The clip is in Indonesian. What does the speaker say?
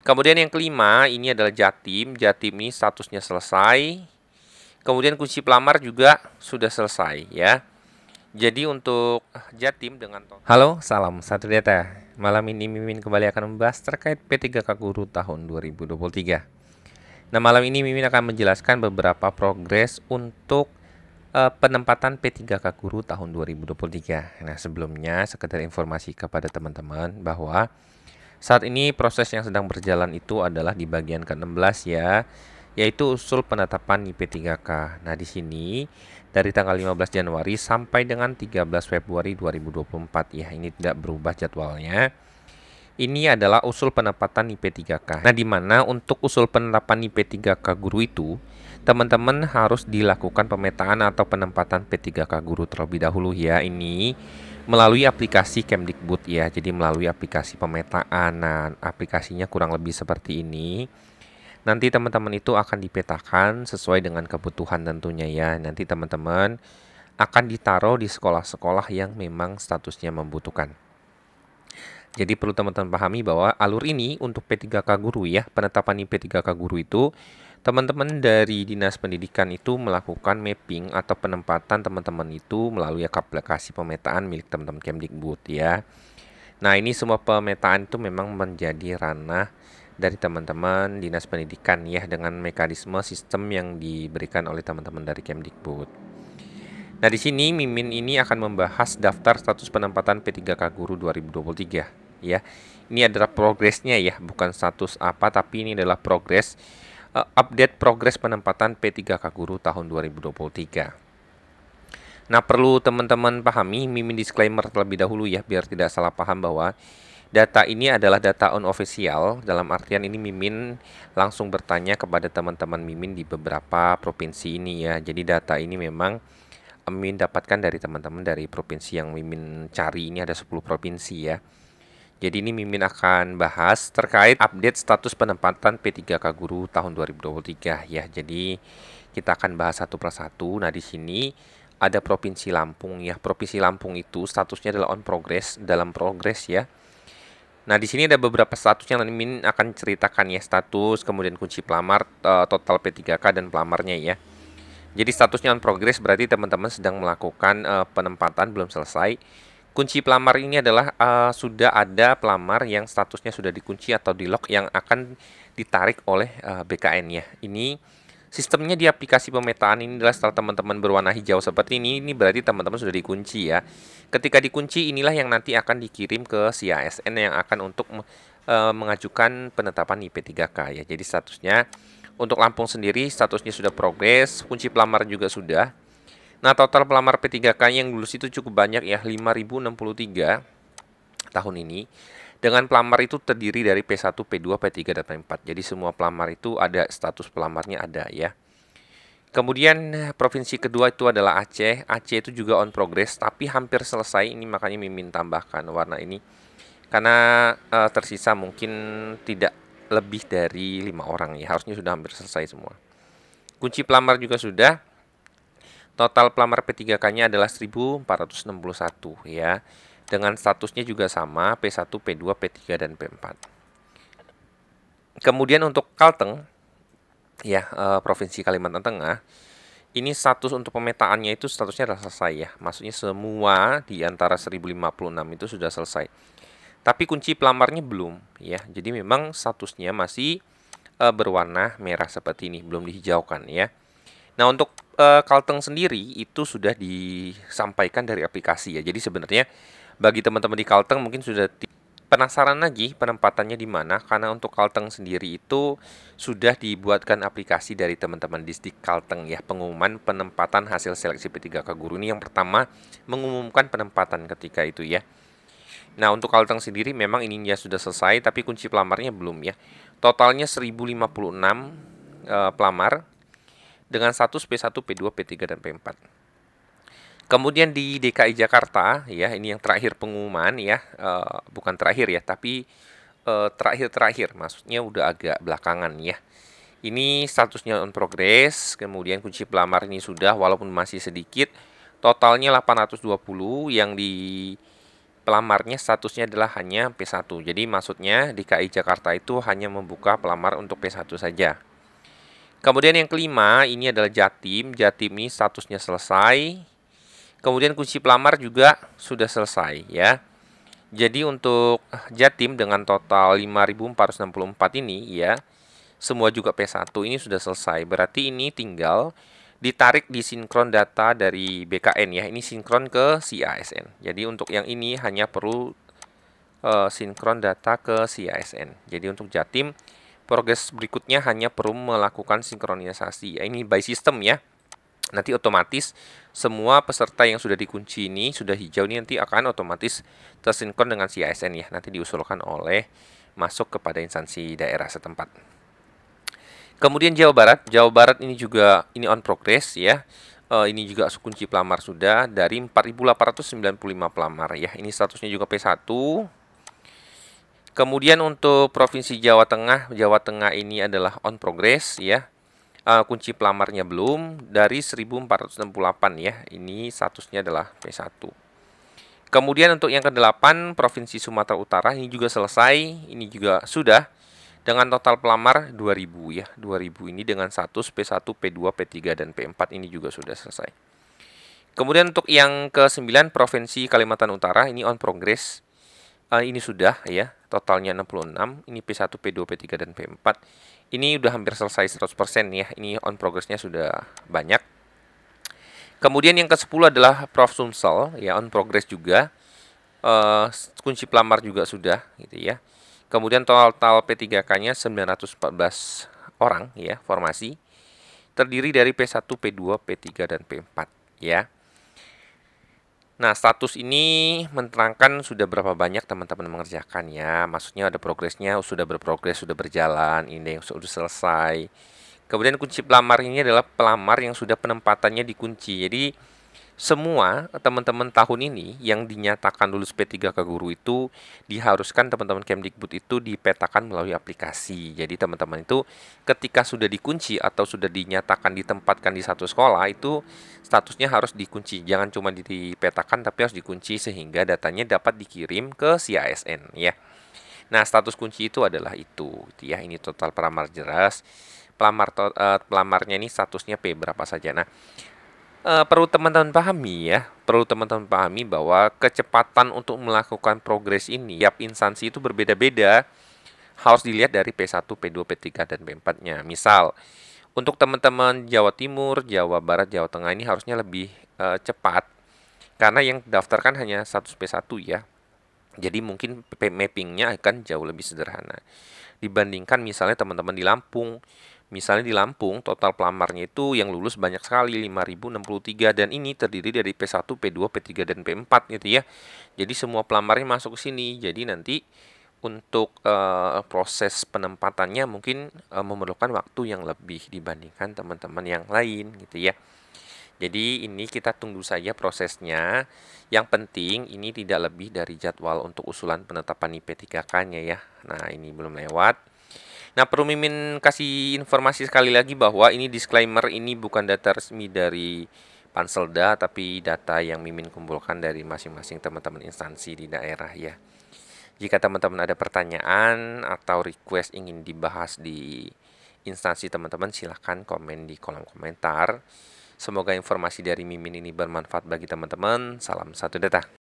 Kemudian yang kelima, ini adalah Jatim. Jatim ini statusnya selesai. Kemudian kunci pelamar juga sudah selesai ya. Jadi untuk Jatim dengan Halo, salam satu data. Malam ini Mimin kembali akan membahas terkait P3K Guru tahun 2023. Nah, malam ini Mimin akan menjelaskan beberapa progres untuk penempatan P3K Guru tahun 2023. Nah, sebelumnya sekedar informasi kepada teman-teman bahwa saat ini proses yang sedang berjalan itu adalah di bagian ke-16 ya, yaitu usul penetapan IP3K. Nah, di sini dari tanggal 15 Januari sampai dengan 13 Februari 2024 ya, ini tidak berubah jadwalnya. Ini adalah usul penempatan IP3K. Nah, di mana untuk usul penetapan IP3K guru itu, teman-teman harus dilakukan pemetaan atau penempatan P3K guru terlebih dahulu ya. Ini melalui aplikasi Kemdikbud ya. Jadi melalui aplikasi pemetaan. Nah, aplikasinya kurang lebih seperti ini. Nanti teman-teman itu akan dipetakan sesuai dengan kebutuhan tentunya ya. Nanti teman-teman akan ditaruh di sekolah-sekolah yang memang statusnya membutuhkan. Jadi perlu teman-teman pahami bahwa alur ini untuk P3K guru ya, penetapan P3K guru itu teman-teman dari Dinas Pendidikan itu melakukan mapping atau penempatan teman-teman itu melalui aplikasi pemetaan milik teman-teman Kemdikbud ya. Nah, ini semua pemetaan itu memang menjadi ranah dari teman-teman Dinas Pendidikan ya, dengan mekanisme sistem yang diberikan oleh teman-teman dari Kemdikbud. Nah, di sini Mimin ini akan membahas daftar status penempatan P3K Guru 2023 ya. Ini adalah progresnya ya, bukan status apa, tapi ini adalah progres update progres penempatan P3K Guru tahun 2023. Nah, perlu teman-teman pahami, Mimin disclaimer terlebih dahulu ya, biar tidak salah paham bahwa data ini adalah data unofficial. Dalam artian ini Mimin langsung bertanya kepada teman-teman Mimin di beberapa provinsi ini ya. Jadi data ini memang Mimin dapatkan dari teman-teman dari provinsi yang Mimin cari, ini ada 10 provinsi ya. Jadi ini Mimin akan bahas terkait update status penempatan P3K Guru tahun 2023 ya. Jadi kita akan bahas satu persatu. Nah, di sini ada Provinsi Lampung ya. Provinsi Lampung itu statusnya adalah on progress, dalam progress ya. Nah, di sini ada beberapa status yang Mimin akan ceritakan ya, status, kemudian kunci pelamar, total P3K dan pelamarnya ya. Jadi statusnya on progress berarti teman-teman sedang melakukan penempatan, belum selesai. Kunci pelamar ini adalah sudah ada pelamar yang statusnya sudah dikunci atau di lock yang akan ditarik oleh BKN ya. Ini sistemnya di aplikasi pemetaan ini adalah setelah teman-teman berwarna hijau seperti ini berarti teman-teman sudah dikunci ya. Ketika dikunci inilah yang nanti akan dikirim ke si ASN yang akan untuk mengajukan penetapan IP3K ya. Jadi statusnya untuk Lampung sendiri statusnya sudah progres, kunci pelamar juga sudah. Nah, total pelamar P3K yang lulus itu cukup banyak ya, 5.063 tahun ini. Dengan pelamar itu terdiri dari P1, P2, P3, dan P4. Jadi semua pelamar itu ada, status pelamarnya ada ya. Kemudian provinsi kedua itu adalah Aceh. Aceh itu juga on progress tapi hampir selesai. Ini makanya Mimin tambahkan warna ini. Karena tersisa mungkin tidak lebih dari 5 orang ya. Harusnya sudah hampir selesai semua. Kunci pelamar juga sudah. Total pelamar P3K-nya adalah 1461 ya. Dengan statusnya juga sama, P1, P2, P3, dan P4. Kemudian untuk Kalteng ya, Provinsi Kalimantan Tengah, ini status untuk pemetaannya itu statusnya adalah selesai ya. Maksudnya semua di antara 1056 itu sudah selesai. Tapi kunci pelamarnya belum ya. Jadi memang statusnya masih berwarna merah seperti ini, belum dihijaukan ya. Nah, untuk Kalteng sendiri itu sudah disampaikan dari aplikasi ya. Jadi sebenarnya bagi teman-teman di Kalteng mungkin sudah penasaran lagi penempatannya di mana, karena untuk Kalteng sendiri itu sudah dibuatkan aplikasi dari teman-teman Distrik Kalteng ya, pengumuman penempatan hasil seleksi P3K guru ini yang pertama mengumumkan penempatan ketika itu ya. Nah, untuk Kalteng sendiri memang ininya sudah selesai tapi kunci pelamarnya belum ya. Totalnya 1056 pelamar dengan status P1, P2, P3, dan P4. Kemudian di DKI Jakarta, ya ini yang terakhir pengumuman ya, bukan terakhir ya, tapi terakhir-terakhir, maksudnya udah agak belakangan ya. Ini statusnya on progress, kemudian kunci pelamar ini sudah walaupun masih sedikit, totalnya 820 yang di pelamarnya statusnya adalah hanya P1. Jadi maksudnya DKI Jakarta itu hanya membuka pelamar untuk P1 saja. Kemudian yang kelima, ini adalah Jatim. Jatim ini statusnya selesai. Kemudian kunci pelamar juga sudah selesai ya. Jadi untuk Jatim dengan total 5.464 ini ya, semua juga P1 ini sudah selesai. Berarti ini tinggal ditarik di sinkron data dari BKN ya. Ini sinkron ke si ASN. Jadi untuk yang ini hanya perlu sinkron data ke si ASN. Jadi untuk Jatim progres berikutnya hanya perlu melakukan sinkronisasi. Ini by system ya. Nanti otomatis semua peserta yang sudah dikunci ini sudah hijau ini nanti akan otomatis tersinkron dengan si ASN ya. Nanti diusulkan oleh masuk kepada instansi daerah setempat. Kemudian Jawa Barat ini juga ini on progress ya. Ini juga kunci pelamar sudah dari 4.895 pelamar ya. Ini statusnya juga P1. Kemudian untuk Provinsi Jawa Tengah ini adalah on progress ya. Kunci pelamarnya belum dari 1.468 ya. Ini statusnya adalah P1. Kemudian untuk yang ke-8 Provinsi Sumatera Utara ini juga selesai. Ini juga sudah dengan total pelamar 2.000 ya. 2.000 ini dengan status P1, P2, P3 dan P4 ini juga sudah selesai. Kemudian untuk yang ke-9 Provinsi Kalimantan Utara ini on progress. Ini sudah ya, totalnya 66. Ini P1, P2, P3 dan P4. Ini udah hampir selesai 100% ya. Ini on progressnya sudah banyak. Kemudian yang ke-10 adalah Prof Sumsel ya, on progress juga. Kunci pelamar juga sudah gitu ya. Kemudian total P3K-nya 914 orang ya, formasi. Terdiri dari P1, P2, P3 dan P4 ya. Nah, status ini menerangkan sudah berapa banyak teman-teman mengerjakan ya. Maksudnya ada progresnya, sudah berprogres, sudah berjalan, ini yang sudah selesai. Kemudian kunci pelamar ini adalah pelamar yang sudah penempatannya dikunci. Jadi semua teman-teman tahun ini yang dinyatakan lulus P3K Guru itu diharuskan teman-teman Kemdikbud itu dipetakan melalui aplikasi. Jadi teman-teman itu ketika sudah dikunci atau sudah dinyatakan ditempatkan di satu sekolah itu statusnya harus dikunci. Jangan cuma dipetakan tapi harus dikunci sehingga datanya dapat dikirim ke si ASN ya. Nah, status kunci itu adalah itu ya. Ini total pelamar jelas. Pelamarnya ini statusnya P berapa saja. Nah, perlu teman-teman pahami bahwa kecepatan untuk melakukan progres ini tiap instansi itu berbeda-beda. Harus dilihat dari P1, P2, P3 dan P4-nya. Misal, untuk teman-teman Jawa Timur, Jawa Barat, Jawa Tengah ini harusnya lebih cepat karena yang daftarkan hanya status P1 ya. Jadi mungkin mappingnya akan jauh lebih sederhana dibandingkan misalnya teman-teman di Lampung. Misalnya di Lampung, total pelamarnya itu yang lulus banyak sekali, 5.063. Dan ini terdiri dari P1, P2, P3, dan P4 gitu ya. Jadi semua pelamarnya masuk ke sini. Jadi nanti untuk proses penempatannya mungkin memerlukan waktu yang lebih dibandingkan teman-teman yang lain gitu ya. Jadi ini kita tunggu saja prosesnya. Yang penting ini tidak lebih dari jadwal untuk usulan penetapan IP3K-nya ya. Nah, ini belum lewat. Nah, perlu Mimin kasih informasi sekali lagi bahwa ini disclaimer, ini bukan data resmi dari Panselda, tapi data yang Mimin kumpulkan dari masing-masing teman-teman instansi di daerah ya. Jika teman-teman ada pertanyaan atau request ingin dibahas di instansi teman-teman, silahkan komen di kolom komentar. Semoga informasi dari Mimin ini bermanfaat bagi teman-teman. Salam satu data.